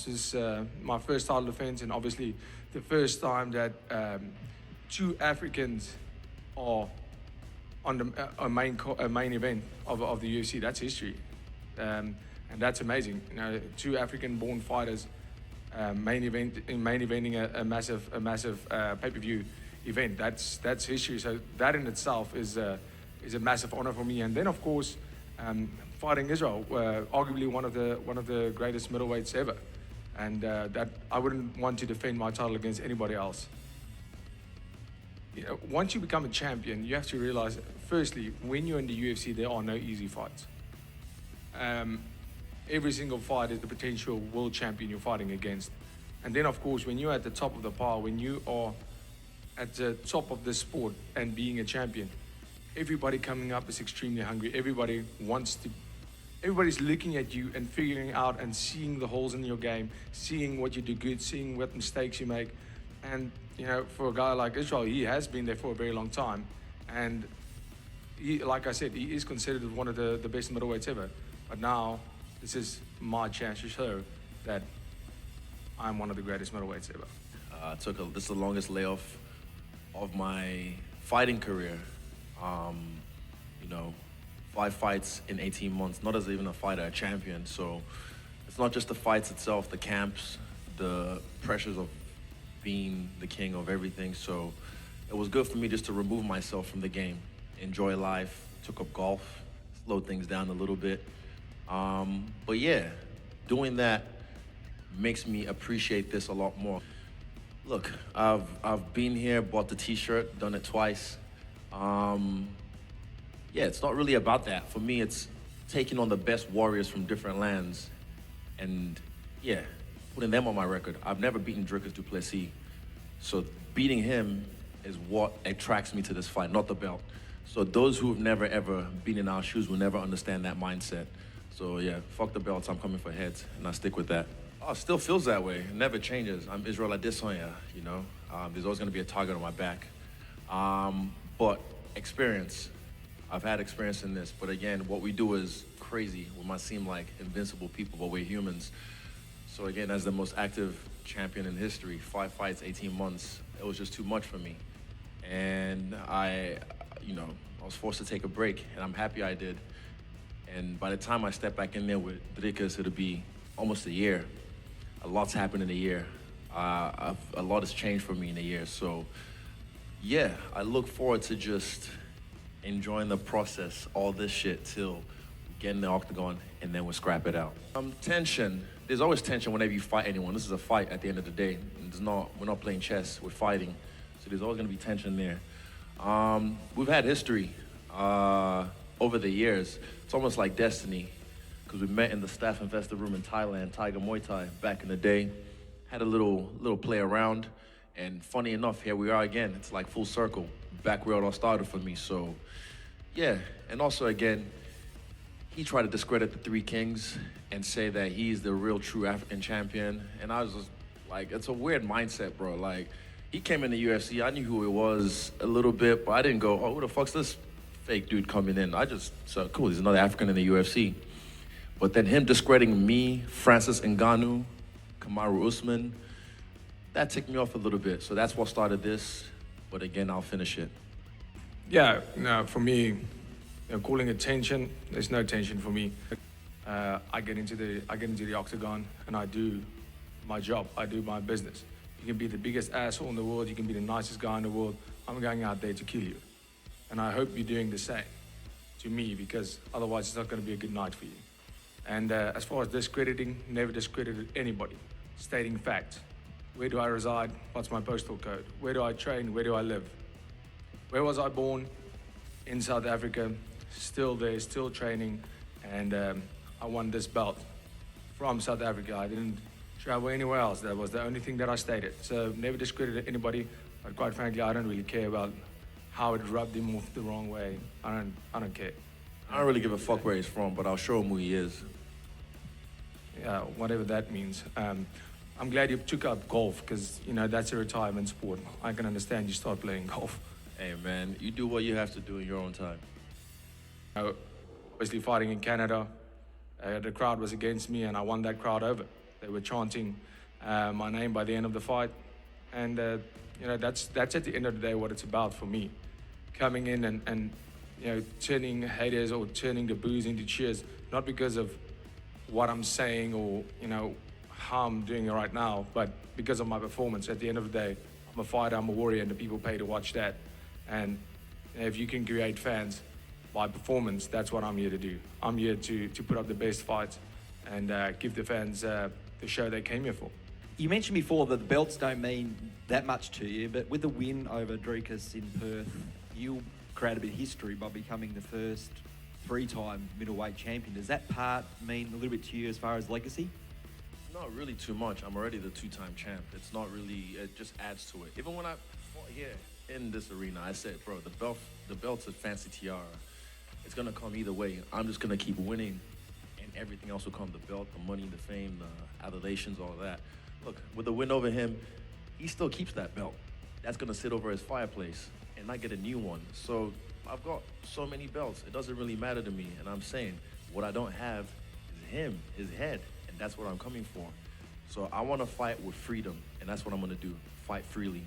This is my first title defense, and obviously the first time that two Africans are on a main event of the UFC. That's history, and that's amazing. You know, two African-born fighters main eventing a massive pay-per-view event. That's history. So that in itself is a massive honor for me. And then of course, fighting Israel, arguably one of the greatest middleweights ever, and that I wouldn't want to defend my title against anybody else. You know, once you become a champion, you have to realize, firstly, when you're in the UFC, there are no easy fights. Every single fight is the potential world champion you're fighting against. And then, of course, when you're at the top of the pile, when you are at the top of the sport and being a champion, everybody coming up is extremely hungry. Everybody's looking at you and figuring out and seeing the holes in your game, seeing what you do good, seeing what mistakes you make. And, you know, for a guy like Israel, he has been there for a very long time. And he, like I said, he is considered one of the best middleweights ever. But now, this is my chance to show that I'm one of the greatest middleweights ever. This is the longest layoff of my fighting career. You know, 5 fights in 18 months, not as even a fighter, a champion. So it's not just the fights itself, the camps, the pressures of being the king of everything. So it was good for me just to remove myself from the game, enjoy life, took up golf, slowed things down a little bit. But yeah, doing that makes me appreciate this a lot more. Look, I've been here, bought the t-shirt, done it twice. Yeah, it's not really about that. For me, it's taking on the best warriors from different lands and, yeah, putting them on my record. I've never beaten Dricus Du Plessis, so beating him is what attracts me to this fight, not the belt. So those who have never, ever been in our shoes will never understand that mindset. So yeah, fuck the belts, I'm coming for heads, and I stick with that. Oh, it still feels that way, it never changes. I'm Israel Adesanya, you know? There's always gonna be a target on my back. But experience, I've had experience in this, but again, what we do is crazy. We might seem like invincible people, but we're humans. So again, as the most active champion in history, 5 fights, 18 months, it was just too much for me. And I was forced to take a break, and I'm happy I did. And by the time I step back in there with Dricus, it'll be almost a year. A lot's happened in a year. A lot has changed for me in a year. So yeah, I look forward to just enjoying the process, all this shit, till we get in the octagon and then we'll scrap it out. Tension. There's always tension whenever you fight anyone. This is a fight at the end of the day. We're not playing chess, we're fighting. So there's always gonna be tension there. We've had history over the years. It's almost like destiny, because we met in the staff investor room in Thailand, Tiger Muay Thai, back in the day. Had a little play around, and funny enough, here we are again. It's like full circle, back where it all started for me. So yeah, and also again, he tried to discredit the 3 kings and say that he's the real true African champion. And I was just like, it's a weird mindset, bro. Like, he came in the UFC, I knew who he was a little bit, but I didn't go, oh, who the fuck's this fake dude coming in? I just said, cool, he's another African in the UFC. But then him discrediting me, Francis Ngannou, Kamaru Usman, that ticked me off a little bit. So that's what started this, but again, I'll finish it. Yeah, no, for me, you know, calling it tension, there's no tension for me. I get into the octagon and I do my job, I do my business. You can be the biggest asshole in the world, you can be the nicest guy in the world, I'm going out there to kill you. And I hope you're doing the same to me, because otherwise it's not going to be a good night for you. And as far as discrediting, never discredited anybody. Stating facts. Where do I reside? What's my postal code? Where do I train? Where do I live? Where was I born? In South Africa. Still there, still training. And I won this belt from South Africa. I didn't travel anywhere else. That was the only thing that I stated. So never discredited anybody, but quite frankly, I don't really care about how it rubbed him off the wrong way. I don't care. I don't really give a fuck where he's from, but I'll show him who he is. Yeah, whatever that means. I'm glad you took up golf, because, you know, that's a retirement sport. I can understand you start playing golf. Hey man, you do what you have to do in your own time. Obviously fighting in Canada, the crowd was against me and I won that crowd over. They were chanting my name by the end of the fight. And, you know, that's at the end of the day what it's about for me. Coming in and you know, turning haters or turning the boos into cheers, not because of what I'm saying or, you know, how I'm doing it right now, but because of my performance. At the end of the day, I'm a fighter, I'm a warrior, and the people pay to watch that. And you know, if you can create fans by performance, that's what I'm here to do. I'm here to put up the best fights and give the fans the show they came here for. You mentioned before that the belts don't mean that much to you, but with the win over Dricus in Perth, you create a bit of history by becoming the first 3-time middleweight champion. Does that part mean a little bit to you as far as legacy? Not really too much. I'm already the 2-time champ. It's not really, it just adds to it. Even when I fought here in this arena, I said, bro, the belt's a fancy tiara. It's gonna come either way. I'm just gonna keep winning and everything else will come. The belt, the money, the fame, the adulations, all of that. Look, with the win over him, he still keeps that belt. That's gonna sit over his fireplace and not get a new one. So I've got so many belts, it doesn't really matter to me. And I'm saying, what I don't have is him, his head, and that's what I'm coming for. So I wanna fight with freedom, and that's what I'm gonna do, fight freely.